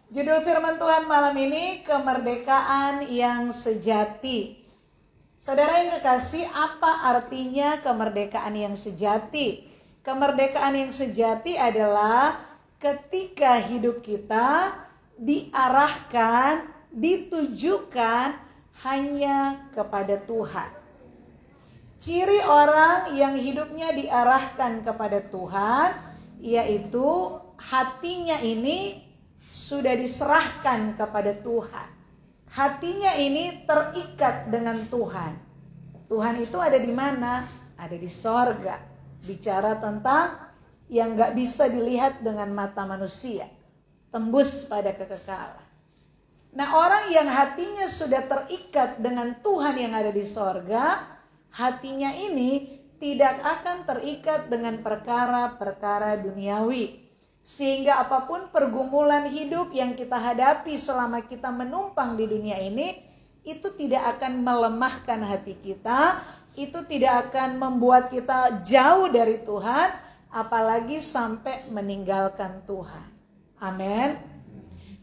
Judul firman Tuhan malam ini, kemerdekaan yang sejati. Saudara yang kekasih, apa artinya kemerdekaan yang sejati? Kemerdekaan yang sejati adalah ketika hidup kita diarahkan, ditujukan hanya kepada Tuhan. Ciri orang yang hidupnya diarahkan kepada Tuhan, yaitu hatinya ini sudah diserahkan kepada Tuhan. Hatinya ini terikat dengan Tuhan. Tuhan itu ada di mana? Ada di sorga. Bicara tentang yang gak bisa dilihat dengan mata manusia. Tembus pada kekekalan. Nah, orang yang hatinya sudah terikat dengan Tuhan yang ada di sorga, hatinya ini tidak akan terikat dengan perkara-perkara duniawi. Sehingga apapun pergumulan hidup yang kita hadapi selama kita menumpang di dunia ini, itu tidak akan melemahkan hati kita, itu tidak akan membuat kita jauh dari Tuhan, apalagi sampai meninggalkan Tuhan. Amin.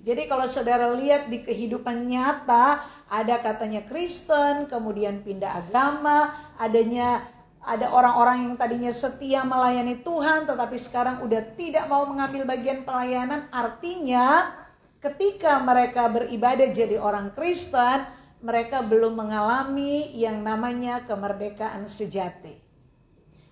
Jadi kalau saudara lihat di kehidupan nyata, ada katanya Kristen, kemudian pindah agama, ada orang-orang yang tadinya setia melayani Tuhan tetapi sekarang udah tidak mau mengambil bagian pelayanan. Artinya ketika mereka beribadah jadi orang Kristen, mereka belum mengalami yang namanya kemerdekaan sejati.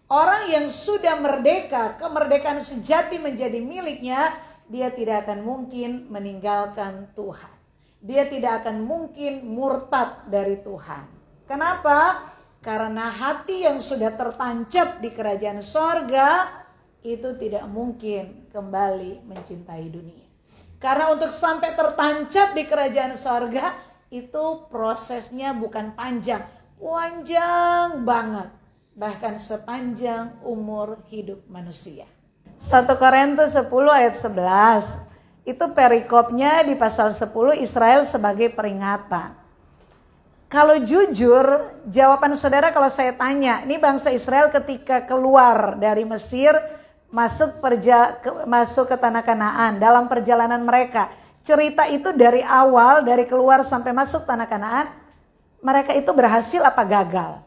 Orang yang sudah merdeka, kemerdekaan sejati menjadi miliknya, dia tidak akan mungkin meninggalkan Tuhan. Dia tidak akan mungkin murtad dari Tuhan. Kenapa? Karena hati yang sudah tertancap di kerajaan sorga itu tidak mungkin kembali mencintai dunia. Karena untuk sampai tertancap di kerajaan sorga itu prosesnya bukan panjang banget. Bahkan sepanjang umur hidup manusia. 1 Korintus 10 ayat 11 itu perikopnya di pasal 10, Israel sebagai peringatan. Kalau jujur, jawaban saudara kalau saya tanya, ini bangsa Israel ketika keluar dari Mesir, masuk ke tanah Kanaan, dalam perjalanan mereka. Cerita itu dari awal, dari keluar sampai masuk tanah Kanaan, mereka itu berhasil apa gagal?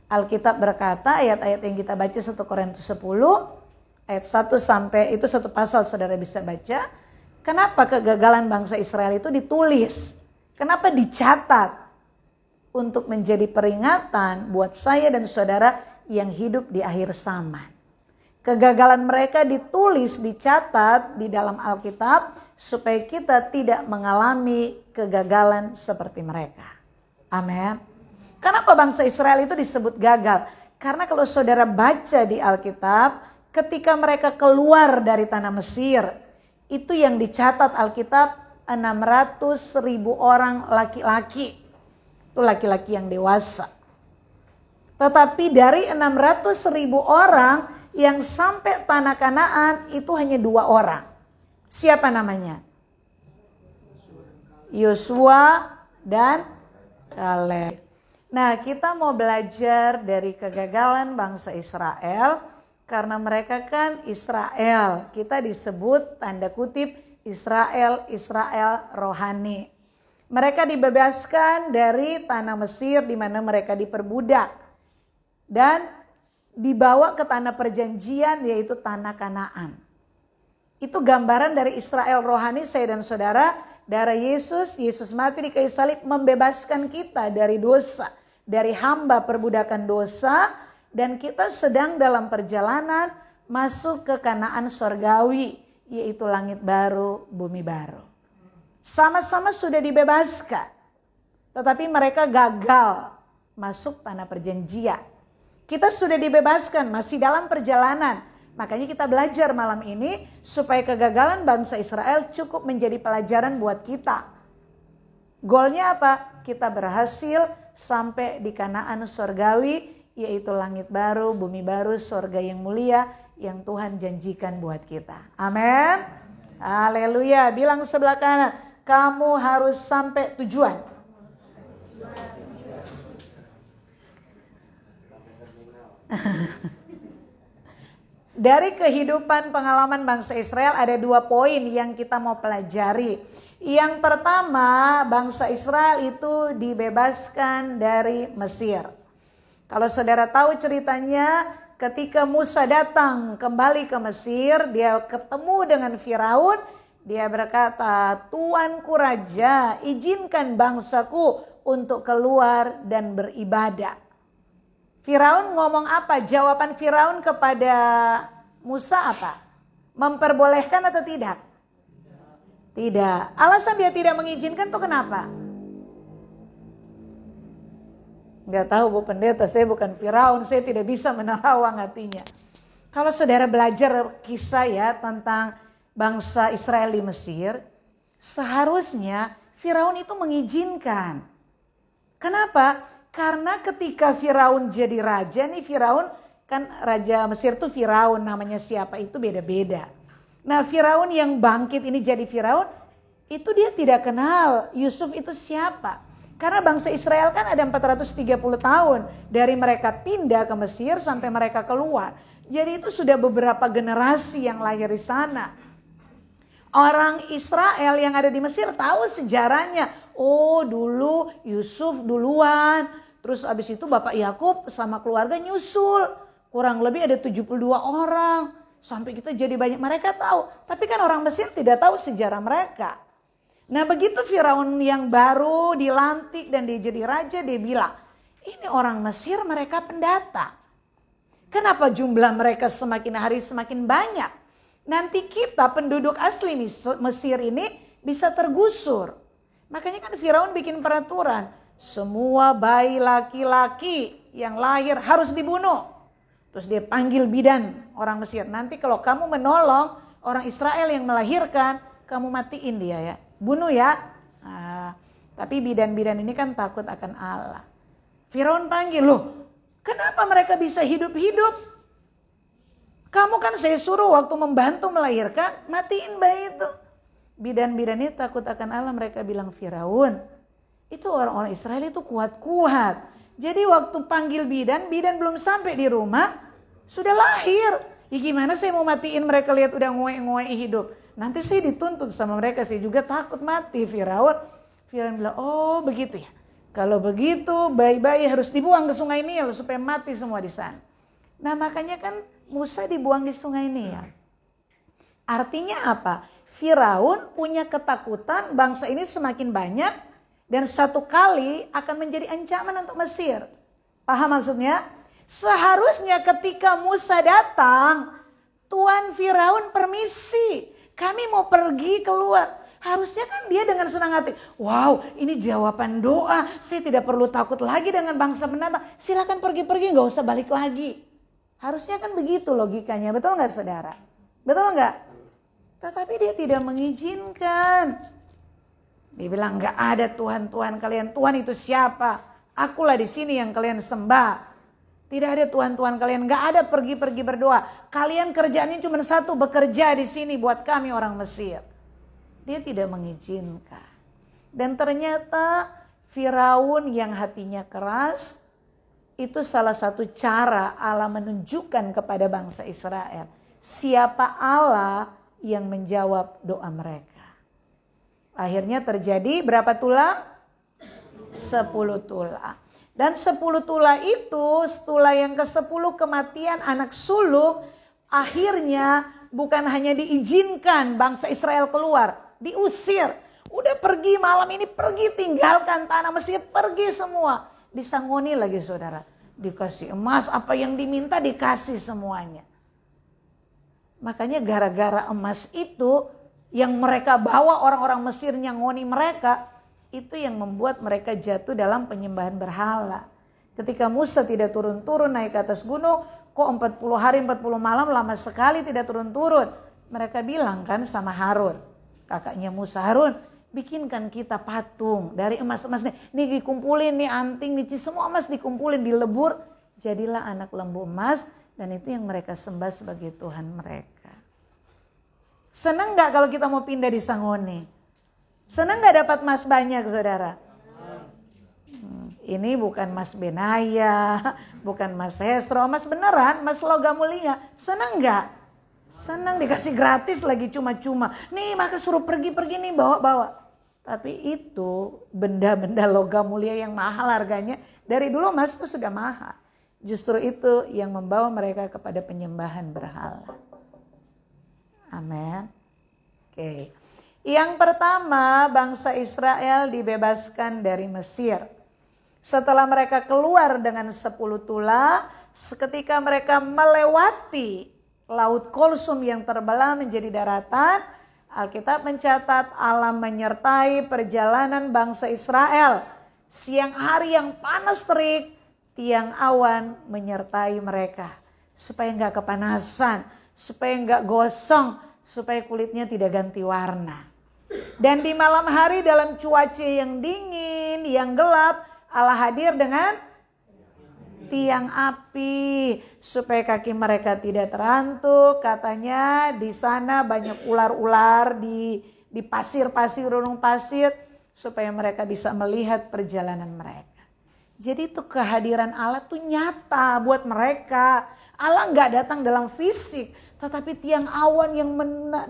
Alkitab berkata, ayat-ayat yang kita baca 1 Korintus 10, ayat 1 sampai, itu satu pasal saudara bisa baca. Kenapa kegagalan bangsa Israel itu ditulis? Kenapa dicatat? Untuk menjadi peringatan buat saya dan saudara yang hidup di akhir zaman. Kegagalan mereka ditulis, dicatat di dalam Alkitab supaya kita tidak mengalami kegagalan seperti mereka. Amin. Kenapa bangsa Israel itu disebut gagal? Karena kalau saudara baca di Alkitab, ketika mereka keluar dari tanah Mesir, itu yang dicatat Alkitab 600.000 orang laki-laki. Itu laki-laki yang dewasa. Tetapi dari 600.000 orang yang sampai tanah Kanaan itu hanya 2 orang. Siapa namanya? Yosua dan Kaleb. Nah, kita mau belajar dari kegagalan bangsa Israel karena mereka kan Israel. Kita disebut tanda kutip Israel rohani. Mereka dibebaskan dari tanah Mesir di mana mereka diperbudak dan dibawa ke tanah perjanjian yaitu tanah Kanaan. Itu gambaran dari Israel rohani saya dan saudara. Darah Yesus mati di kayu salib membebaskan kita dari dosa, dari hamba perbudakan dosa, dan kita sedang dalam perjalanan masuk ke Kanaan sorgawi yaitu langit baru, bumi baru. Sama-sama sudah dibebaskan. Tetapi mereka gagal masuk tanah perjanjian. Kita sudah dibebaskan, masih dalam perjalanan. Makanya kita belajar malam ini supaya kegagalan bangsa Israel cukup menjadi pelajaran buat kita. Golnya apa? Kita berhasil sampai di Kanaan sorgawi, yaitu langit baru, bumi baru, sorga yang mulia yang Tuhan janjikan buat kita. Amin. Haleluya. Bilang sebelah kanan, kamu harus sampai tujuan. Dari kehidupan pengalaman bangsa Israel ada 2 poin yang kita mau pelajari. Yang pertama, bangsa Israel itu dibebaskan dari Mesir. Kalau saudara tahu ceritanya, ketika Musa datang kembali ke Mesir, dia ketemu dengan Firaun, dia berkata, "Tuanku Raja, izinkan bangsaku untuk keluar dan beribadah." Firaun ngomong apa? Jawaban Firaun kepada Musa apa? Memperbolehkan atau tidak? Tidak. Alasan dia tidak mengizinkan tuh kenapa? Gak tahu Bu Pendeta, saya bukan Firaun, saya tidak bisa menerawang hatinya. Kalau saudara belajar kisah ya tentang bangsa Israel di Mesir, seharusnya Firaun itu mengizinkan. Kenapa? Karena ketika Firaun jadi raja nih, Firaun kan raja Mesir tuh Firaun, namanya siapa itu beda-beda. Nah Firaun yang bangkit ini jadi Firaun, itu dia tidak kenal Yusuf itu siapa. Karena bangsa Israel kan ada 430 tahun dari mereka pindah ke Mesir sampai mereka keluar. Jadi itu sudah beberapa generasi yang lahir di sana. Orang Israel yang ada di Mesir tahu sejarahnya. Oh dulu Yusuf duluan. Terus abis itu Bapak Yakub sama keluarga nyusul. Kurang lebih ada 72 orang. Sampai kita jadi banyak, mereka tahu. Tapi kan orang Mesir tidak tahu sejarah mereka. Nah begitu Firaun yang baru dilantik dan dia jadi raja, dia bilang, ini orang Mesir mereka pendata. Kenapa jumlah mereka semakin hari semakin banyak? Nanti kita penduduk asli Mesir ini bisa tergusur. Makanya kan Firaun bikin peraturan. Semua bayi laki-laki yang lahir harus dibunuh. Terus dia panggil bidan orang Mesir. Nanti kalau kamu menolong orang Israel yang melahirkan, kamu matiin dia ya. Bunuh ya. Nah, tapi bidan-bidan ini kan takut akan Allah. Firaun panggil, loh kenapa mereka bisa hidup-hidup? Kamu kan saya suruh waktu membantu melahirkan, matiin bayi itu. Bidan-bidan ini takut akan Allah, mereka bilang Firaun. Itu orang-orang Israel itu kuat-kuat. Jadi waktu panggil bidan, bidan belum sampai di rumah, sudah lahir. Ya gimana saya mau matiin mereka lihat udah ngoe-ngoe hidup. Nanti saya dituntut sama mereka, saya juga takut mati Firaun. Firaun bilang, oh begitu ya. Kalau begitu bayi-bayi harus dibuang ke sungai Nil supaya mati semua di sana. Nah makanya kan Musa dibuang di sungai Nil. Artinya apa? Firaun punya ketakutan bangsa ini semakin banyak dan satu kali akan menjadi ancaman untuk Mesir. Paham maksudnya? Seharusnya ketika Musa datang, Tuan Firaun permisi, kami mau pergi keluar. Harusnya kan dia dengan senang hati, wow ini jawaban doa, saya tidak perlu takut lagi dengan bangsa pendatang. Silakan pergi-pergi, gak usah balik lagi. Harusnya kan begitu logikanya, betul gak saudara? Betul gak? Tetapi dia tidak mengizinkan. Dia bilang gak ada Tuhan-Tuhan kalian, Tuhan itu siapa? Akulah di sini yang kalian sembah. Tidak ada Tuhan-Tuhan kalian, gak ada pergi-pergi berdoa. Kalian kerjaannya cuma satu, bekerja di sini buat kami orang Mesir. Dia tidak mengizinkan. Dan ternyata Firaun yang hatinya keras, itu salah satu cara Allah menunjukkan kepada bangsa Israel. Siapa Allah yang menjawab doa mereka. Akhirnya terjadi berapa tulah? 10 tulah. Dan 10 tulah itu, tulah yang ke-10 kematian anak sulung, akhirnya bukan hanya diizinkan bangsa Israel keluar, diusir. Udah pergi malam ini, pergi tinggalkan tanah Mesir, pergi semua. Disangoni lagi saudara, dikasih emas, apa yang diminta dikasih semuanya. Makanya gara-gara emas itu yang mereka bawa orang-orang Mesir nyangoni mereka, itu yang membuat mereka jatuh dalam penyembahan berhala. Ketika Musa tidak turun-turun naik ke atas gunung, kok 40 hari 40 malam lama sekali tidak turun-turun. Mereka bilang kan sama Harun, kakaknya Musa, Harun bikinkan kita patung dari emas-emas nih. Nih dikumpulin nih anting, nih semua emas dikumpulin, dilebur. Jadilah anak lembu emas dan itu yang mereka sembah sebagai Tuhan mereka. Senang gak kalau kita mau pindah di Sangoni? Senang gak dapat emas banyak saudara? Ini bukan Mas Benaya, bukan Mas Hesro, Mas beneran, Mas logam mulia. Senang nggak? Senang, dikasih gratis lagi cuma-cuma. Nih maka suruh pergi-pergi nih bawa-bawa. Tapi itu benda-benda logam mulia yang mahal harganya. Dari dulu Mas itu sudah mahal. Justru itu yang membawa mereka kepada penyembahan berhala. Amin. Oke. Yang pertama, bangsa Israel dibebaskan dari Mesir. Setelah mereka keluar dengan 10 tula, seketika mereka melewati Laut Kulsum yang terbelah menjadi daratan, Alkitab mencatat Allah menyertai perjalanan bangsa Israel. Siang hari yang panas terik, tiang awan menyertai mereka. Supaya nggak kepanasan, supaya nggak gosong, supaya kulitnya tidak ganti warna. Dan di malam hari dalam cuaca yang dingin, yang gelap, Allah hadir dengan tiang api supaya kaki mereka tidak terantuk. Katanya di sana banyak ular-ular di pasir-pasir, gunung pasir, supaya mereka bisa melihat perjalanan mereka. Jadi itu kehadiran Allah tuh nyata buat mereka. Allah nggak datang dalam fisik, tetapi tiang awan yang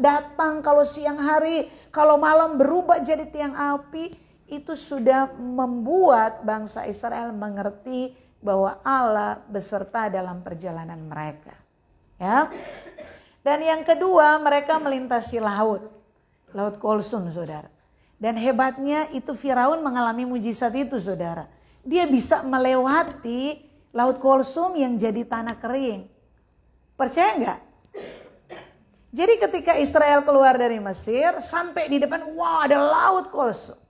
datang kalau siang hari, kalau malam berubah jadi tiang api. Itu sudah membuat bangsa Israel mengerti bahwa Allah beserta dalam perjalanan mereka. Ya. Dan yang kedua, mereka melintasi laut. Laut Kulsum, saudara. Dan hebatnya itu Firaun mengalami mujizat itu, saudara. Dia bisa melewati Laut Kulsum yang jadi tanah kering. Percaya enggak? Jadi ketika Israel keluar dari Mesir, sampai di depan, wah ada Laut Kulsum.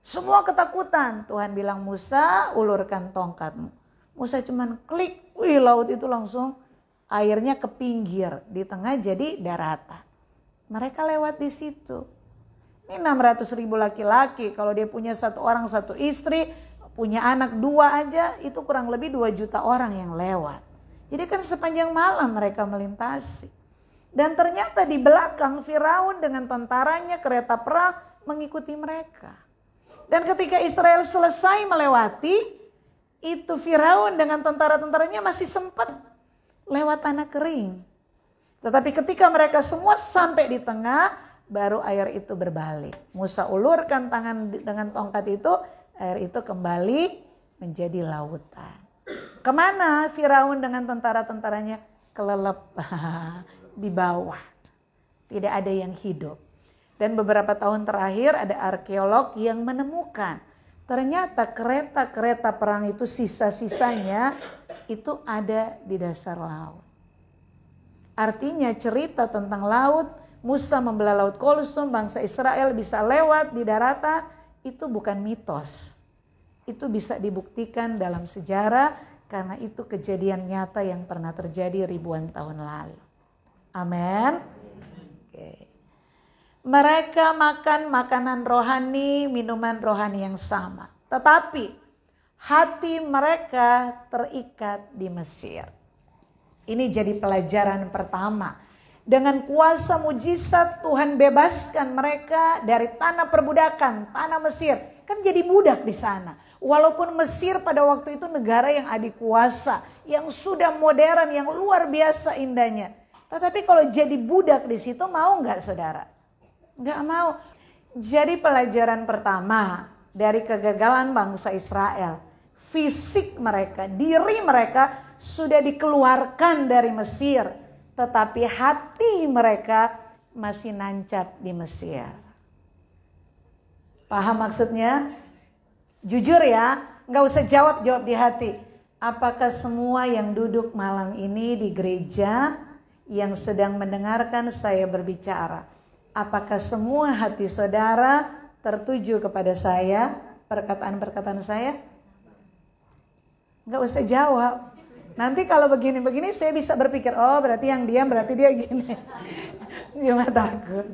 Semua ketakutan. Tuhan bilang, Musa ulurkan tongkatmu. Musa cuman klik, wih laut itu langsung airnya ke pinggir. Di tengah jadi daratan. Mereka lewat di situ. Ini 600.000 laki-laki. Kalau dia punya 1 orang 1 istri, punya anak 2 aja, itu kurang lebih 2 juta orang yang lewat. Jadi kan sepanjang malam mereka melintasi. Dan ternyata di belakang Firaun dengan tentaranya, kereta perang mengikuti mereka. Dan ketika Israel selesai melewati, itu Firaun dengan tentara-tentaranya masih sempat lewat tanah kering. Tetapi ketika mereka semua sampai di tengah, baru air itu berbalik. Musa ulurkan tangan dengan tongkat itu, air itu kembali menjadi lautan. Kemana Firaun dengan tentara-tentaranya? Kelelep di bawah. Tidak ada yang hidup. Dan beberapa tahun terakhir ada arkeolog yang menemukan ternyata kereta-kereta perang itu sisa-sisanya itu ada di dasar laut. Artinya cerita tentang laut, Musa membelah Laut Kulsum, bangsa Israel bisa lewat di daratan, itu bukan mitos. Itu bisa dibuktikan dalam sejarah karena itu kejadian nyata yang pernah terjadi ribuan tahun lalu. Amin. Oke. Mereka makan makanan rohani, minuman rohani yang sama. Tetapi hati mereka terikat di Mesir. Ini jadi pelajaran pertama. Dengan kuasa mujizat Tuhan bebaskan mereka dari tanah perbudakan, tanah Mesir. Kan jadi budak di sana. Walaupun Mesir pada waktu itu negara yang adikuasa, yang sudah modern, yang luar biasa indahnya. Tetapi kalau jadi budak di situ mau nggak saudara? Nggak mau. Jadi pelajaran pertama dari kegagalan bangsa Israel, fisik mereka, diri mereka sudah dikeluarkan dari Mesir, tetapi hati mereka masih nancap di Mesir. Paham maksudnya? Jujur ya, nggak usah jawab di hati. Apakah semua yang duduk malam ini di gereja yang sedang mendengarkan saya berbicara, apakah semua hati saudara tertuju kepada saya, perkataan-perkataan saya? Nggak usah jawab. Nanti kalau begini-begini saya bisa berpikir, oh berarti yang diam berarti dia gini. Cuma takut.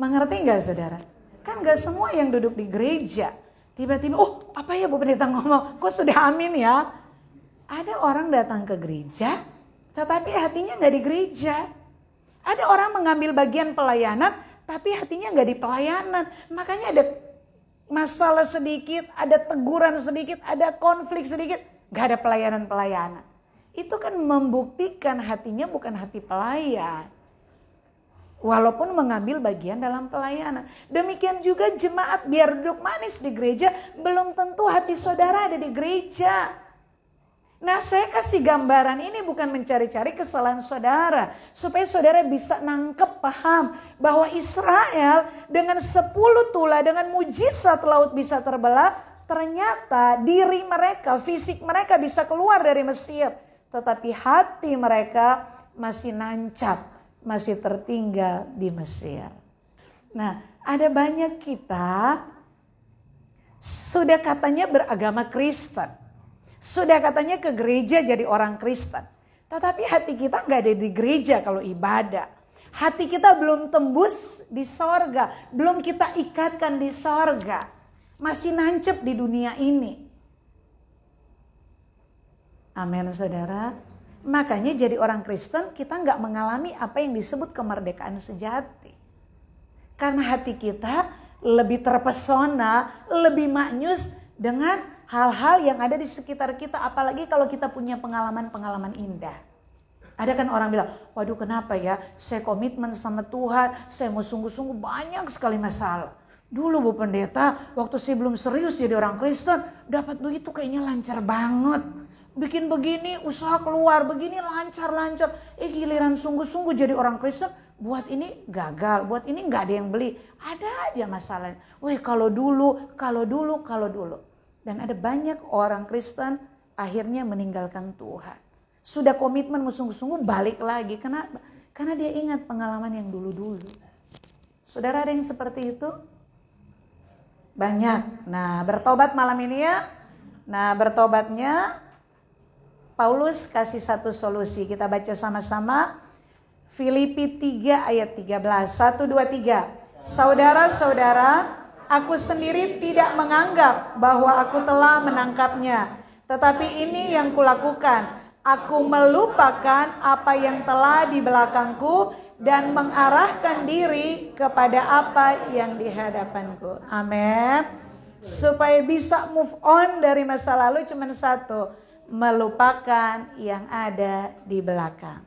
Mengerti nggak saudara? Kan nggak semua yang duduk di gereja tiba-tiba, oh apa ya Bu Pendeta ngomong, kok sudah amin ya? Ada orang datang ke gereja, tetapi hatinya nggak di gereja. Ada orang mengambil bagian pelayanan, tapi hatinya nggak di pelayanan. Makanya ada masalah sedikit, ada teguran sedikit, ada konflik sedikit, gak ada pelayanan-pelayanan. Itu kan membuktikan hatinya bukan hati pelayan. Walaupun mengambil bagian dalam pelayanan. Demikian juga jemaat biar duduk manis di gereja, belum tentu hati saudara ada di gereja. Nah, saya kasih gambaran ini bukan mencari-cari kesalahan saudara. Supaya saudara bisa nangkep, paham bahwa Israel dengan 10 tula, dengan mujizat laut bisa terbelah. Ternyata diri mereka, fisik mereka bisa keluar dari Mesir. Tetapi hati mereka masih nancap, masih tertinggal di Mesir. Nah, ada banyak kita sudah katanya beragama Kristen. Sudah katanya ke gereja jadi orang Kristen. Tetapi hati kita gak ada di gereja kalau ibadah. Hati kita belum tembus di sorga. Belum kita ikatkan di sorga. Masih nancep di dunia ini. Amin saudara. Makanya jadi orang Kristen kita gak mengalami apa yang disebut kemerdekaan sejati. Karena hati kita lebih terpesona, lebih maknyus dengan hal-hal yang ada di sekitar kita, apalagi kalau kita punya pengalaman-pengalaman indah. Ada kan orang bilang, waduh kenapa ya, saya komitmen sama Tuhan, saya mau sungguh-sungguh banyak sekali masalah. Dulu Bu Pendeta, waktu saya belum serius jadi orang Kristen, dapat duit itu kayaknya lancar banget. Bikin begini, usaha keluar, begini lancar-lancar. Giliran sungguh-sungguh jadi orang Kristen, buat ini gagal, buat ini gak ada yang beli. Ada aja masalahnya. Kalau dulu. Dan ada banyak orang Kristen akhirnya meninggalkan Tuhan. Sudah komitmen sungguh-sungguh balik lagi. Kenapa? Karena dia ingat pengalaman yang dulu-dulu. Saudara ada yang seperti itu? Banyak. Nah bertobat malam ini ya. Nah bertobatnya Paulus kasih satu solusi. Kita baca sama-sama. Filipi 3 ayat 13. 1, 2, 3. Saudara-saudara, aku sendiri tidak menganggap bahwa aku telah menangkapnya. Tetapi ini yang kulakukan. Aku melupakan apa yang telah di belakangku dan mengarahkan diri kepada apa yang di hadapanku. Amin. Supaya bisa move on dari masa lalu cuma satu. Melupakan yang ada di belakang.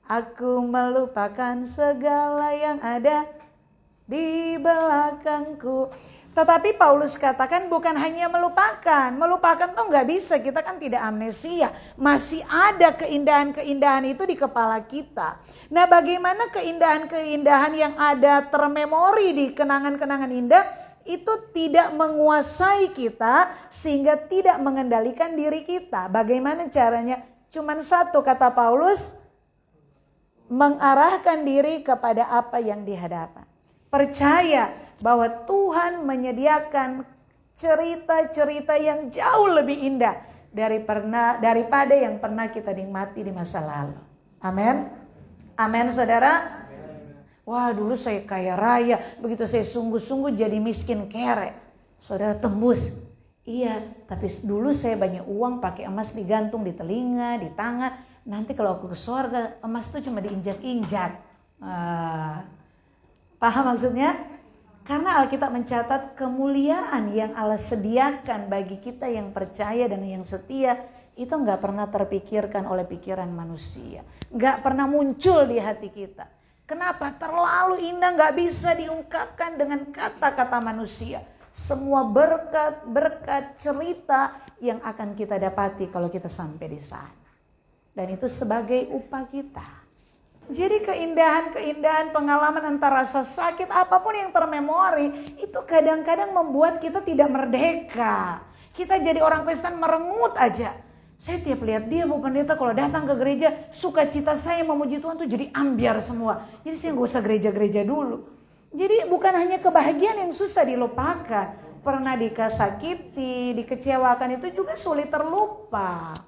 Aku melupakan segala yang ada di belakangku. Tetapi Paulus katakan bukan hanya melupakan. Melupakan tuh gak bisa, kita kan tidak amnesia. Masih ada keindahan-keindahan itu di kepala kita. Nah bagaimana keindahan-keindahan yang ada termemori di kenangan-kenangan indah itu tidak menguasai kita sehingga tidak mengendalikan diri kita. Bagaimana caranya? Cuman satu kata Paulus, mengarahkan diri kepada apa yang di hadapan. Percaya bahwa Tuhan menyediakan cerita-cerita yang jauh lebih indah daripada yang pernah kita nikmati di masa lalu. Amin. Amin saudara. Wah dulu saya kaya raya, begitu saya sungguh-sungguh jadi miskin kere. Saudara tembus. Iya, tapi dulu saya banyak uang pakai emas digantung di telinga, di tangan. Nanti kalau aku ke surga emas itu cuma diinjak-injak. Paham maksudnya? Karena Alkitab mencatat kemuliaan yang Allah sediakan bagi kita yang percaya dan yang setia itu gak pernah terpikirkan oleh pikiran manusia. Gak pernah muncul di hati kita. Kenapa? Terlalu indah gak bisa diungkapkan dengan kata-kata manusia. Semua berkat cerita yang akan kita dapati kalau kita sampai di sana. Dan itu sebagai upah kita. Jadi keindahan-keindahan pengalaman antara rasa sakit apapun yang termemori itu kadang-kadang membuat kita tidak merdeka. Kita jadi orang Kristen merengut aja. Saya tiap lihat dia Bu Pendeta kalau datang ke gereja sukacita saya memuji Tuhan tuh jadi ambiar semua. Jadi saya gak usah gereja-gereja dulu. Jadi bukan hanya kebahagiaan yang susah dilupakan. Pernah dikasakiti, dikecewakan itu juga sulit terlupa.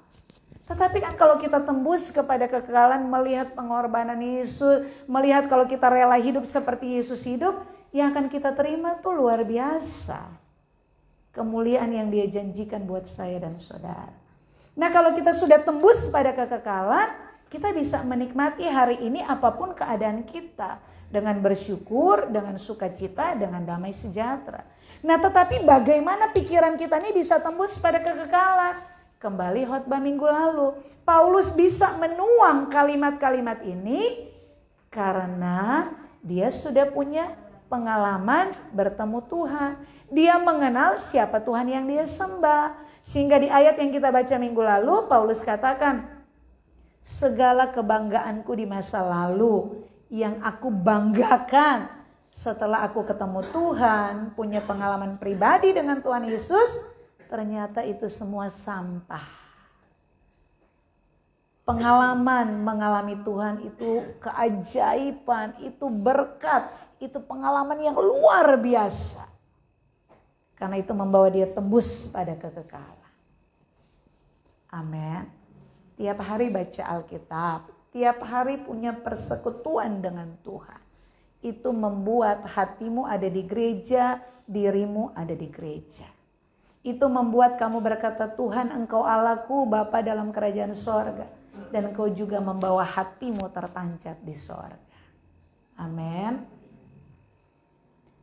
Tetapi kan kalau kita tembus kepada kekekalan, melihat pengorbanan Yesus, melihat kalau kita rela hidup seperti Yesus hidup, yang akan kita terima tuh luar biasa. Kemuliaan yang Dia janjikan buat saya dan saudara. Nah kalau kita sudah tembus pada kekekalan, kita bisa menikmati hari ini apapun keadaan kita. dengan bersyukur, dengan sukacita, dengan damai sejahtera. Nah, tetapi bagaimana pikiran kita ini bisa tembus pada kekekalan? Kembali khotbah minggu lalu, Paulus bisa menuang kalimat-kalimat ini karena dia sudah punya pengalaman bertemu Tuhan. Dia mengenal siapa Tuhan yang dia sembah. Sehingga di ayat yang kita baca minggu lalu, Paulus katakan, segala kebanggaanku di masa lalu yang aku banggakan setelah aku ketemu Tuhan, punya pengalaman pribadi dengan Tuhan Yesus, ternyata itu semua sampah. Pengalaman mengalami Tuhan itu keajaiban, itu berkat, itu pengalaman yang luar biasa. Karena itu membawa dia tembus pada kekekalan. Amin. Tiap hari baca Alkitab, tiap hari punya persekutuan dengan Tuhan. Itu membuat hatimu ada di gereja, dirimu ada di gereja. Itu membuat kamu berkata, Tuhan engkau Allahku, Bapa dalam kerajaan sorga. Dan engkau juga membawa hatimu tertancap di sorga. Amin.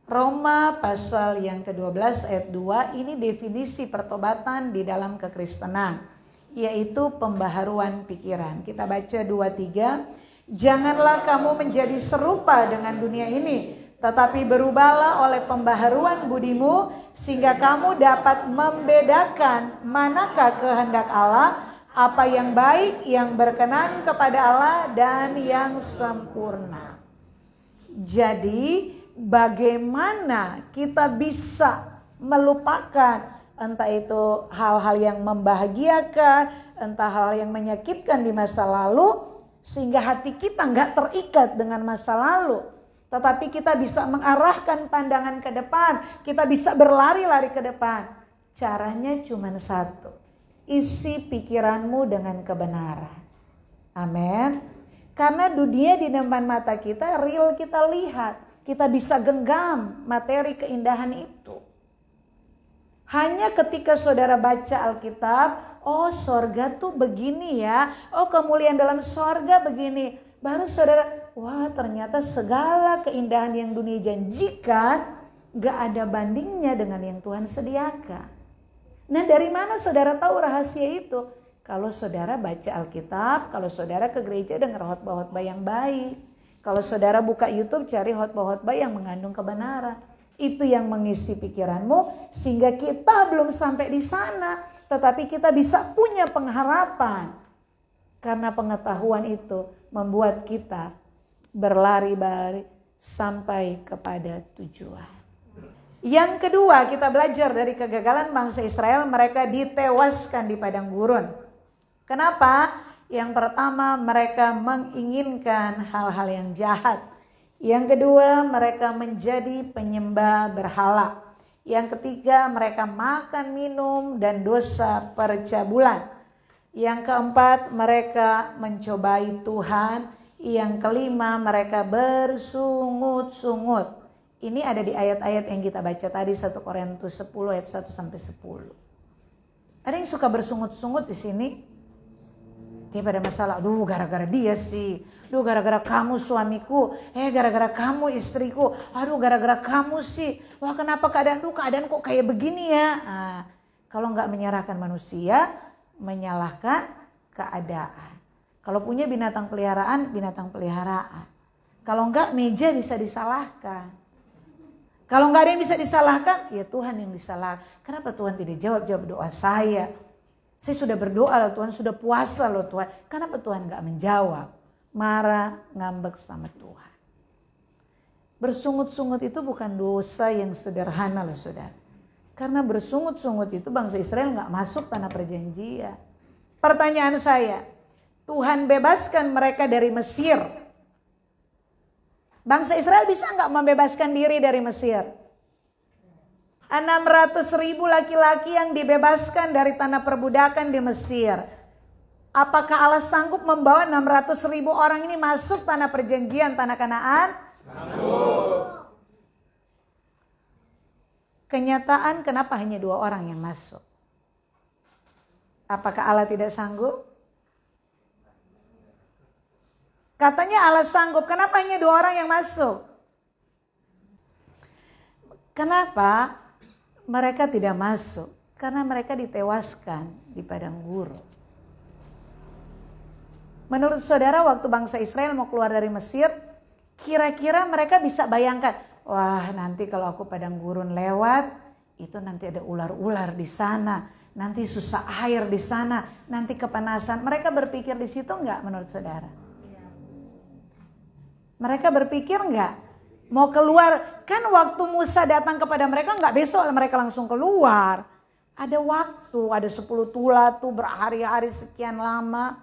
Roma pasal yang ke-12 ayat 2 ini definisi pertobatan di dalam kekristenan. Yaitu pembaharuan pikiran. Kita baca 2-3. Janganlah kamu menjadi serupa dengan dunia ini. Tetapi berubahlah oleh pembaharuan budimu. Sehingga kamu dapat membedakan manakah kehendak Allah. Apa yang baik, yang berkenan kepada Allah dan yang sempurna. Jadi bagaimana kita bisa melupakan entah itu hal-hal yang membahagiakan, entah hal yang menyakitkan di masa lalu, sehingga hati kita nggak terikat dengan masa lalu. Tetapi kita bisa mengarahkan pandangan ke depan, kita bisa berlari-lari ke depan. Caranya cuma satu, isi pikiranmu dengan kebenaran. Amin. Karena dunia di depan mata kita real kita lihat. Kita bisa genggam materi keindahan itu. Hanya ketika saudara baca Alkitab, oh sorga tuh begini ya, oh kemuliaan dalam sorga begini. Baru saudara, wah ternyata segala keindahan yang dunia janjikan, gak ada bandingnya dengan yang Tuhan sediakan. Nah dari mana saudara tahu rahasia itu? Kalau saudara baca Alkitab, kalau saudara ke gereja dengar khotbah-khotbah yang baik. Kalau saudara buka YouTube cari khotbah-khotbah yang mengandung kebenaran. Itu yang mengisi pikiranmu sehingga kita belum sampai di sana. Tetapi kita bisa punya pengharapan. Karena pengetahuan itu membuat kita berlari-lari sampai kepada tujuan. Yang kedua kita belajar dari kegagalan bangsa Israel. Mereka ditewaskan di padang gurun. Kenapa? Yang pertama mereka menginginkan hal-hal yang jahat. Yang kedua mereka menjadi penyembah berhala. Yang ketiga mereka makan minum dan dosa percabulan. Yang keempat mereka mencobai Tuhan. Yang kelima mereka bersungut-sungut. Ini ada di ayat-ayat yang kita baca tadi 1 Korintus 10 ayat 1 sampai 10. Ada yang suka bersungut-sungut di sini? Dia pada masalah, aduh gara-gara dia sih, aduh gara-gara kamu suamiku, gara-gara kamu istriku, aduh gara-gara kamu sih, wah kenapa keadaan kok kayak begini ya. Nah, kalau nggak menyalahkan manusia, menyalahkan keadaan. Kalau punya binatang peliharaan, binatang peliharaan. Kalau nggak meja bisa disalahkan. Kalau nggak ada yang bisa disalahkan, ya Tuhan yang disalahkan. Kenapa Tuhan tidak jawab doa saya? Saya sudah berdoa loh Tuhan, sudah puasa loh Tuhan. Kenapa Tuhan gak menjawab? Marah, ngambek sama Tuhan. Bersungut-sungut itu bukan dosa yang sederhana loh saudara. Karena bersungut-sungut itu bangsa Israel gak masuk tanah perjanjian. Pertanyaan saya, Tuhan bebaskan mereka dari Mesir. Bangsa Israel bisa gak membebaskan diri dari Mesir? 600.000 laki-laki yang dibebaskan dari tanah perbudakan di Mesir. Apakah Allah sanggup membawa 600.000 orang ini masuk tanah perjanjian, tanah Kanaan? Sanggup. Kenyataan kenapa hanya 2 orang yang masuk? Apakah Allah tidak sanggup? Katanya Allah sanggup, kenapa hanya 2 orang yang masuk? Kenapa mereka tidak masuk? Karena mereka ditewaskan di padang gurun. Menurut saudara, waktu bangsa Israel mau keluar dari Mesir, kira-kira mereka bisa bayangkan, wah nanti kalau aku padang gurun lewat, itu nanti ada ular-ular di sana, nanti susah air di sana, nanti kepanasan. Mereka berpikir di situ enggak menurut saudara? Mereka berpikir enggak? Mau keluar, kan waktu Musa datang kepada mereka enggak besok mereka langsung keluar. Ada waktu, ada 10 tula tuh berhari-hari sekian lama.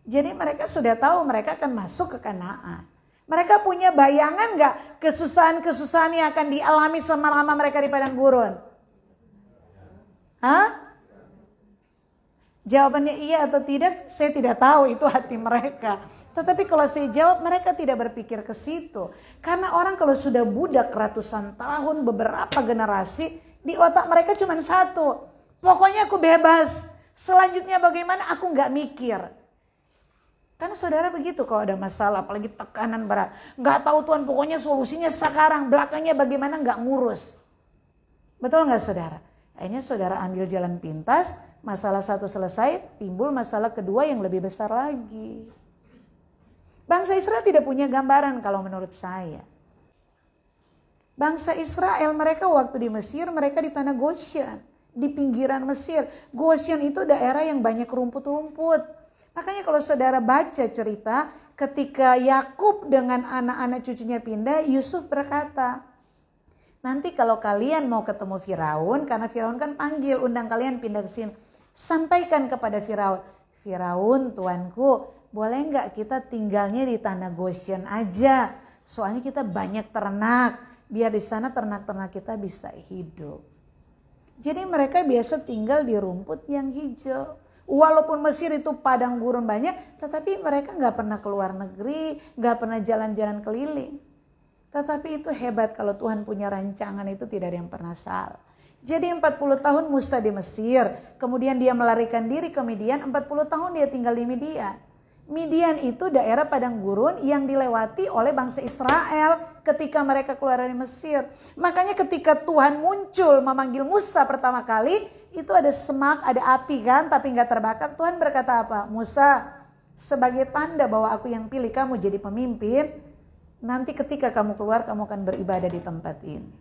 Jadi mereka sudah tahu mereka akan masuk ke Kanaan. Mereka punya bayangan enggak kesusahan-kesusahan yang akan dialami selama mereka di padang gurun? Hah? Jawabannya iya atau tidak, saya tidak tahu, itu hati mereka. Tetapi kalau saya jawab, mereka tidak berpikir ke situ. Karena orang kalau sudah budak ratusan tahun, beberapa generasi, di otak mereka cuma satu. Pokoknya aku bebas. Selanjutnya bagaimana aku nggak mikir. Karena saudara begitu kalau ada masalah, apalagi tekanan berat. Nggak tahu Tuhan, pokoknya solusinya sekarang, belakangnya bagaimana nggak ngurus. Betul nggak saudara? Akhirnya saudara ambil jalan pintas, masalah satu selesai, timbul masalah kedua yang lebih besar lagi. Bangsa Israel tidak punya gambaran kalau menurut saya. Bangsa Israel mereka waktu di Mesir, mereka di tanah Goshen, di pinggiran Mesir. Goshen itu daerah yang banyak rumput-rumput. Makanya kalau saudara baca cerita, ketika Yakub dengan anak-anak cucunya pindah, Yusuf berkata, nanti kalau kalian mau ketemu Firaun, karena Firaun kan panggil, undang kalian pindah ke sini. Sampaikan kepada Firaun, Firaun tuanku, boleh nggak kita tinggalnya di tanah Goshen aja? Soalnya kita banyak ternak, biar di sana ternak-ternak kita bisa hidup. Jadi mereka biasa tinggal di rumput yang hijau. Walaupun Mesir itu padang gurun banyak, tetapi mereka nggak pernah keluar negeri, nggak pernah jalan-jalan keliling. Tetapi itu hebat kalau Tuhan punya rancangan, itu tidak ada yang pernah salah. Jadi 40 tahun Musa di Mesir, kemudian dia melarikan diri ke Midian, 40 tahun dia tinggal di Midian. Midian itu daerah padang gurun yang dilewati oleh bangsa Israel ketika mereka keluar dari Mesir. Makanya ketika Tuhan muncul memanggil Musa pertama kali, itu ada semak, ada api kan, tapi nggak terbakar. Tuhan berkata apa? Musa, sebagai tanda bahwa aku yang pilih kamu jadi pemimpin, nanti ketika kamu keluar kamu akan beribadah di tempat ini.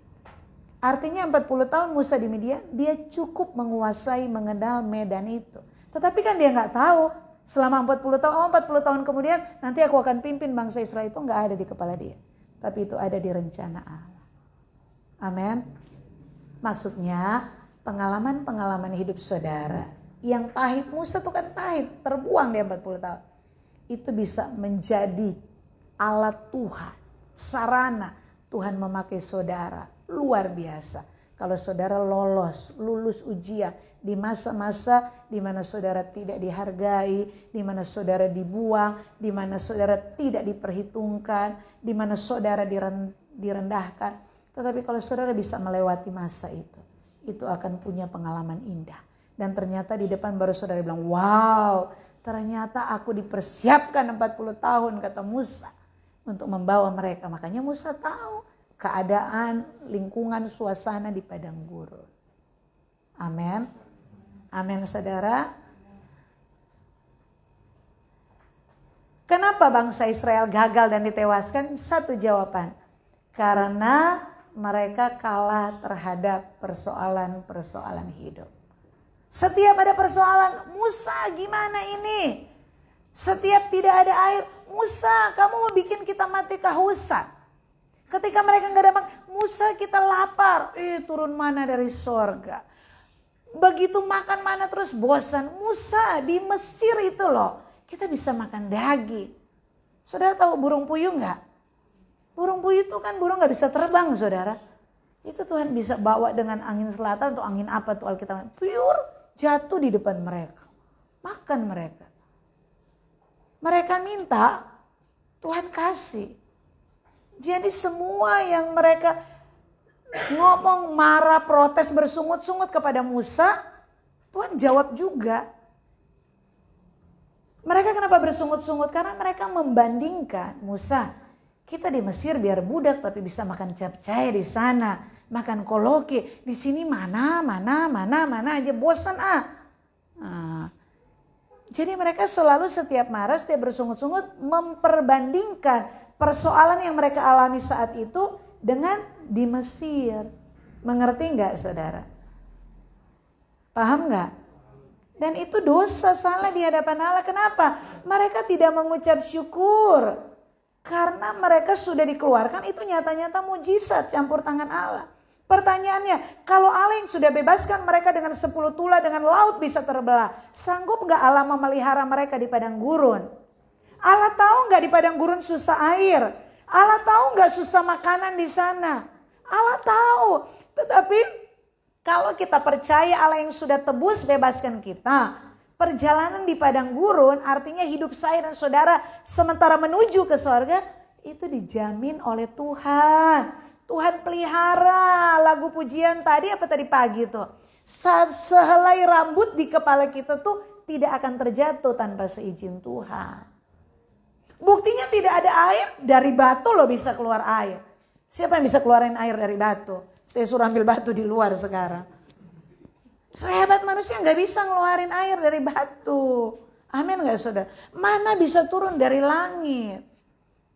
Artinya 40 tahun Musa di Midian, dia cukup menguasai, mengenal medan itu. Tetapi kan dia nggak tahu. Selama 40 tahun, 40 tahun kemudian nanti aku akan pimpin bangsa Israel, itu enggak ada di kepala dia. Tapi itu ada di rencana Allah. Amin. Maksudnya pengalaman-pengalaman hidup saudara yang pahit, Musa itu kan pahit, terbuang dia 40 tahun. Itu bisa menjadi alat Tuhan, sarana Tuhan memakai saudara. Luar biasa. Kalau saudara lulus ujian di masa-masa di mana saudara tidak dihargai, di mana saudara dibuang, di mana saudara tidak diperhitungkan, di mana saudara direndahkan. Tetapi kalau saudara bisa melewati masa itu akan punya pengalaman indah. Dan ternyata di depan baru saudara bilang, wow, ternyata aku dipersiapkan 40 tahun, kata Musa, untuk membawa mereka. Makanya Musa tahu keadaan, lingkungan, suasana di padang gurun. Amin. Amin saudara. Kenapa bangsa Israel gagal dan ditewaskan? Satu jawaban. Karena mereka kalah terhadap persoalan-persoalan hidup. Setiap ada persoalan, Musa gimana ini? Setiap tidak ada air, Musa kamu mau bikin kita mati kehausan. Ketika mereka gak dapat, Musa kita lapar. Turun mana dari sorga. Begitu makan mana terus bosan. Musa di Mesir itu loh, kita bisa makan daging. Saudara tahu burung puyuh gak? Burung puyuh itu kan burung gak bisa terbang saudara. Itu Tuhan bisa bawa dengan angin selatan atau angin apa tuh Alkitab. Pure jatuh di depan mereka. Makan mereka. Mereka minta, Tuhan kasih. Jadi semua yang mereka ngomong, marah, protes, bersungut-sungut kepada Musa, Tuhan jawab juga. Mereka kenapa bersungut-sungut? Karena mereka membandingkan, Musa, kita di Mesir biar budak tapi bisa makan capcay di sana, makan koloke. Di sini mana aja bosan Jadi mereka selalu setiap marah, setiap bersungut-sungut memperbandingkan persoalan yang mereka alami saat itu dengan di Mesir. Mengerti nggak saudara? Paham nggak? Dan itu dosa, salah di hadapan Allah. Kenapa? Mereka tidak mengucap syukur. Karena mereka sudah dikeluarkan, itu nyata-nyata mujizat campur tangan Allah. Pertanyaannya, kalau Allah yang sudah bebaskan mereka dengan 10 tula, dengan laut bisa terbelah, sanggup gak Allah memelihara mereka di padang gurun? Allah tahu gak di padang gurun susah air? Allah tahu gak susah makanan di sana? Allah tahu. Tetapi kalau kita percaya Allah yang sudah tebus bebaskan kita, perjalanan di padang gurun artinya hidup saya dan saudara sementara menuju ke surga itu dijamin oleh Tuhan. Tuhan pelihara. Lagu pujian tadi apa tadi pagi tuh? Sehelai rambut di kepala kita tuh tidak akan terjatuh tanpa seizin Tuhan. Buktinya tidak ada air, dari batu loh bisa keluar air. Siapa yang bisa keluarin air dari batu? Saya suruh ambil batu di luar sekarang. Sehebat manusia gak bisa ngeluarin air dari batu. Amin gak saudara? Mana bisa turun dari langit?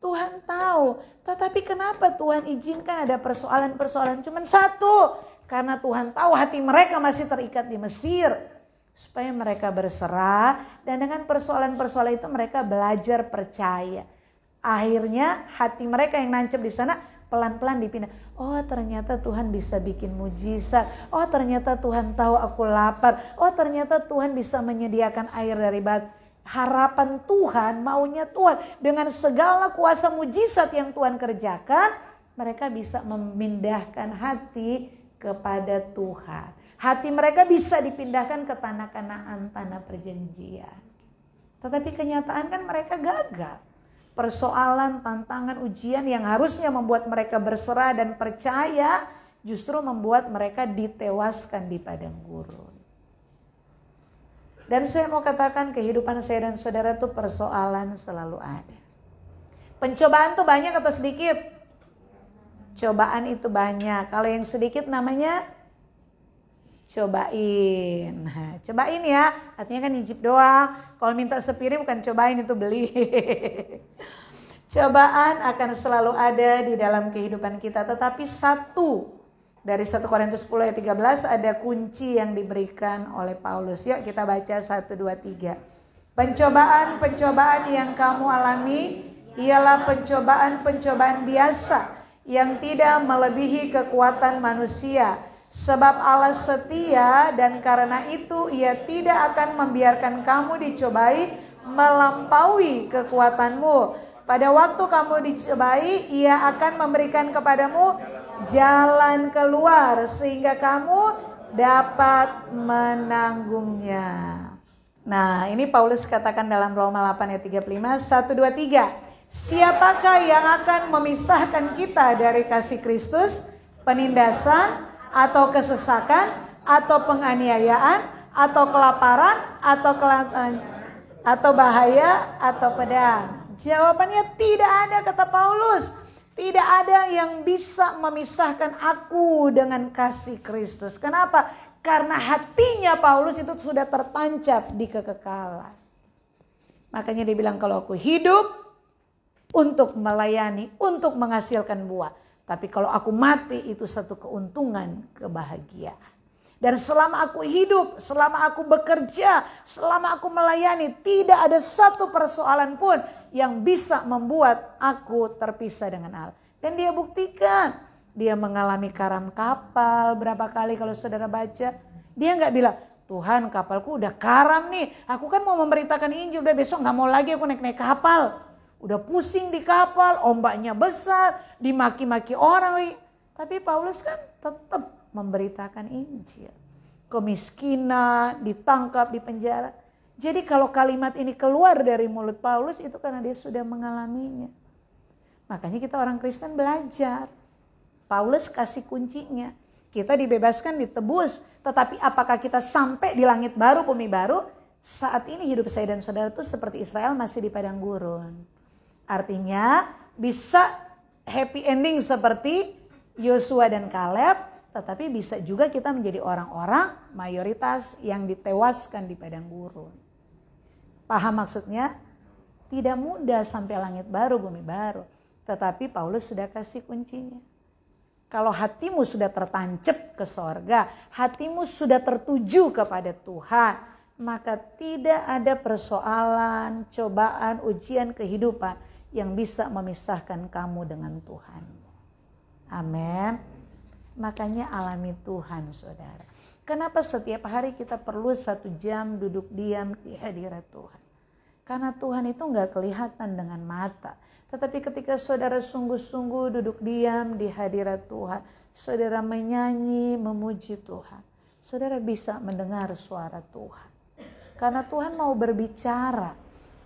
Tuhan tahu. Tetapi kenapa Tuhan izinkan ada persoalan-persoalan? Cuman satu. Karena Tuhan tahu hati mereka masih terikat di Mesir. Supaya mereka berserah. Dan dengan persoalan-persoalan itu mereka belajar percaya. Akhirnya hati mereka yang nancep di sana pelan-pelan dipindah. Oh ternyata Tuhan bisa bikin mujizat. Oh ternyata Tuhan tahu aku lapar. Oh ternyata Tuhan bisa menyediakan air dari batu. Harapan Tuhan, maunya Tuhan. Dengan segala kuasa mujizat yang Tuhan kerjakan. Mereka bisa memindahkan hati kepada Tuhan. Hati mereka bisa dipindahkan ke tanah Kanaan, tanah perjanjian. Tetapi kenyataan kan mereka gagal. Persoalan, tantangan, ujian yang harusnya membuat mereka berserah dan percaya justru membuat mereka ditewaskan di padang gurun. Dan saya mau katakan kehidupan saya dan saudara itu persoalan selalu ada. Pencobaan itu banyak atau sedikit? Cobaan itu banyak. Kalau yang sedikit namanya cobain. Nah, cobain ya, artinya kan nyicip doang. Kalau minta sepiring bukan cobain, itu beli. Cobaan akan selalu ada di dalam kehidupan kita. Tetapi satu dari 1 Korintus 10 ayat 13 ada kunci yang diberikan oleh Paulus. Yuk kita baca 1, 2, 3. Pencobaan-pencobaan yang kamu alami ialah pencobaan-pencobaan biasa yang tidak melebihi kekuatan manusia. Sebab Allah setia dan karena itu ia tidak akan membiarkan kamu dicobai melampaui kekuatanmu. Pada waktu kamu dicobai, ia akan memberikan kepadamu jalan keluar sehingga kamu dapat menanggungnya. Nah, ini Paulus katakan dalam Roma 8 ayat 35, 1, 2, 3. Siapakah yang akan memisahkan kita dari kasih Kristus? Penindasan atau kesesakan atau penganiayaan atau kelaparan atau bahaya atau pedang? Jawabannya tidak ada, kata Paulus. Tidak ada yang bisa memisahkan aku dengan kasih Kristus. Kenapa? Karena hatinya Paulus itu sudah tertancap di kekekalan. Makanya dia bilang kalau aku hidup untuk melayani, untuk menghasilkan buah. Tapi kalau aku mati itu satu keuntungan, kebahagiaan. Dan selama aku hidup, selama aku bekerja, selama aku melayani, tidak ada satu persoalan pun yang bisa membuat aku terpisah dengan Allah. Dan dia buktikan. Dia mengalami karam kapal berapa kali kalau saudara baca. Dia gak bilang, Tuhan kapalku udah karam nih. Aku kan mau memberitakan Injil, udah besok gak mau lagi aku naik-naik kapal. Udah pusing di kapal, ombaknya besar, dimaki-maki orang. Tapi Paulus kan tetap memberitakan Injil. Kemiskinan, ditangkap, dipenjara. Jadi kalau kalimat ini keluar dari mulut Paulus itu karena dia sudah mengalaminya. Makanya kita orang Kristen belajar. Paulus kasih kuncinya. Kita dibebaskan, ditebus. Tetapi apakah kita sampai di langit baru, bumi baru? saat ini hidup saya dan saudara itu seperti Israel masih di padang gurun. Artinya bisa happy ending seperti Yosua dan Kaleb, tetapi bisa juga kita menjadi orang-orang mayoritas yang ditewaskan di padang gurun. Paham maksudnya? Tidak mudah sampai langit baru, bumi baru. Tetapi Paulus sudah kasih kuncinya. Kalau hatimu sudah tertancap ke sorga, hatimu sudah tertuju kepada Tuhan, maka tidak ada persoalan, cobaan, ujian kehidupan yang bisa memisahkan kamu dengan Tuhan. Amin. Makanya alami Tuhan, saudara. Kenapa setiap hari kita perlu 1 jam duduk diam di hadirat Tuhan? Karena Tuhan itu gak kelihatan dengan mata. Tetapi ketika saudara sungguh-sungguh duduk diam di hadirat Tuhan, saudara menyanyi, memuji Tuhan, saudara bisa mendengar suara Tuhan. Karena Tuhan mau berbicara.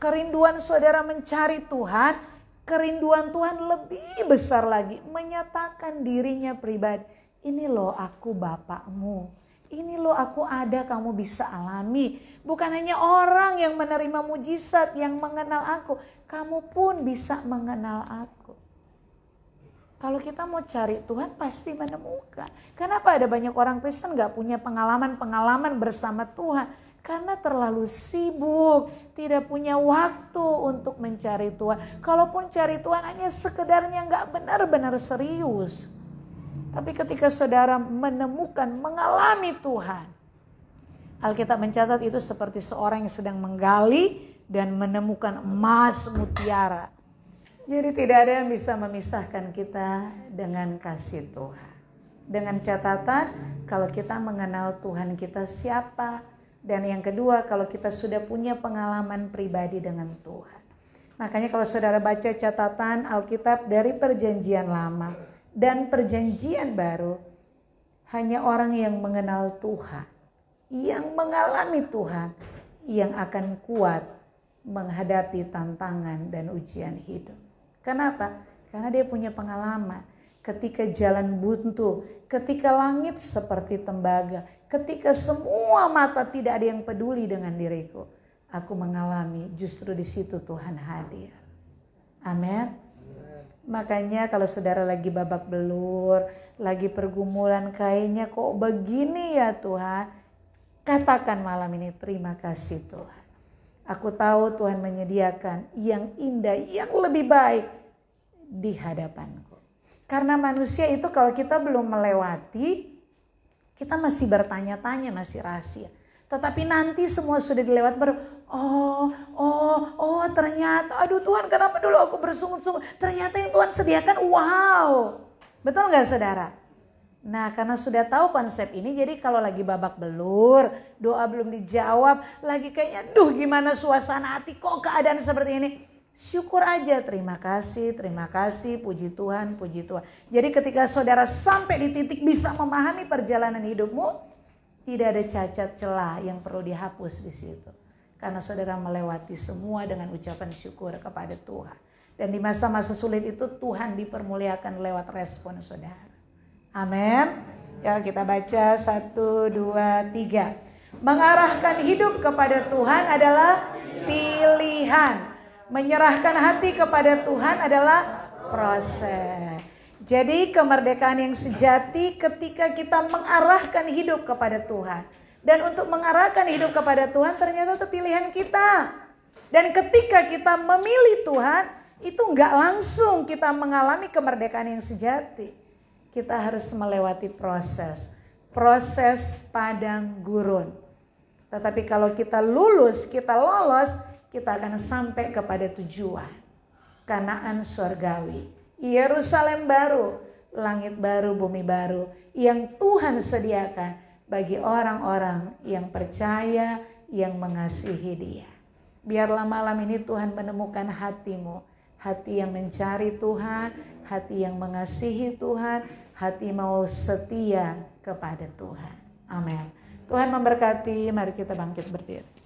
Kerinduan saudara mencari Tuhan, kerinduan Tuhan lebih besar lagi. Menyatakan dirinya pribadi. Ini loh aku Bapakmu. Ini loh aku ada, kamu bisa alami. Bukan hanya orang yang menerima mujizat, yang mengenal aku. Kamu pun bisa mengenal aku. Kalau kita mau cari Tuhan pasti menemukan. Kenapa ada banyak orang Kristen gak punya pengalaman-pengalaman bersama Tuhan? Karena terlalu sibuk, tidak punya waktu untuk mencari Tuhan. Kalaupun cari Tuhan hanya sekedarnya gak benar-benar serius. Tapi ketika saudara menemukan, mengalami Tuhan. Alkitab mencatat itu seperti seorang yang sedang menggali dan menemukan emas mutiara. Jadi tidak ada yang bisa memisahkan kita dengan kasih Tuhan. Dengan catatan kalau kita mengenal Tuhan kita siapa. Dan yang kedua kalau kita sudah punya pengalaman pribadi dengan Tuhan. Makanya kalau saudara baca catatan Alkitab dari Perjanjian Lama dan Perjanjian Baru, hanya orang yang mengenal Tuhan, yang mengalami Tuhan, yang akan kuat menghadapi tantangan dan ujian hidup. Kenapa? Karena dia punya pengalaman. Ketika jalan buntu, ketika langit seperti tembaga, ketika semua mata tidak ada yang peduli dengan diriku, aku mengalami justru di situ Tuhan hadir. Amin. Makanya kalau saudara lagi babak belur, lagi pergumulan kayaknya kok begini ya Tuhan, katakan malam ini terima kasih Tuhan. Aku tahu Tuhan menyediakan yang indah, yang lebih baik di hadapanku. Karena manusia itu kalau kita belum melewati, kita masih bertanya-tanya, masih rahasia. Tetapi nanti semua sudah dilewati baru, ternyata, aduh Tuhan kenapa dulu aku bersungut-sungut. Ternyata yang Tuhan sediakan, wow. Betul gak saudara? Nah karena sudah tahu konsep ini, jadi kalau lagi babak belur, doa belum dijawab, lagi kayaknya gimana suasana hati, kok keadaan seperti ini. Syukur aja, terima kasih, puji Tuhan, puji Tuhan. Jadi ketika saudara sampai di titik bisa memahami perjalanan hidupmu, tidak ada cacat celah yang perlu dihapus di situ. Karena saudara melewati semua dengan ucapan syukur kepada Tuhan. Dan di masa-masa sulit itu Tuhan dipermuliakan lewat respon saudara. Amin. Ya kita baca 1, 2, 3. Mengarahkan hidup kepada Tuhan adalah pilihan. Menyerahkan hati kepada Tuhan adalah proses. Jadi kemerdekaan yang sejati ketika kita mengarahkan hidup kepada Tuhan. Dan untuk mengarahkan hidup kepada Tuhan ternyata itu pilihan kita. Dan ketika kita memilih Tuhan, itu enggak langsung kita mengalami kemerdekaan yang sejati. Kita harus melewati proses. Proses padang gurun. Tetapi kalau kita lulus, kita lolos, kita akan sampai kepada tujuan. Kanaan surgawi. Yerusalem baru, langit baru, bumi baru yang Tuhan sediakan bagi orang-orang yang percaya, yang mengasihi Dia. Biarlah malam ini Tuhan menemukan hatimu, hati yang mencari Tuhan, hati yang mengasihi Tuhan, hati mau setia kepada Tuhan. Amin. Tuhan memberkati, mari kita bangkit berdiri.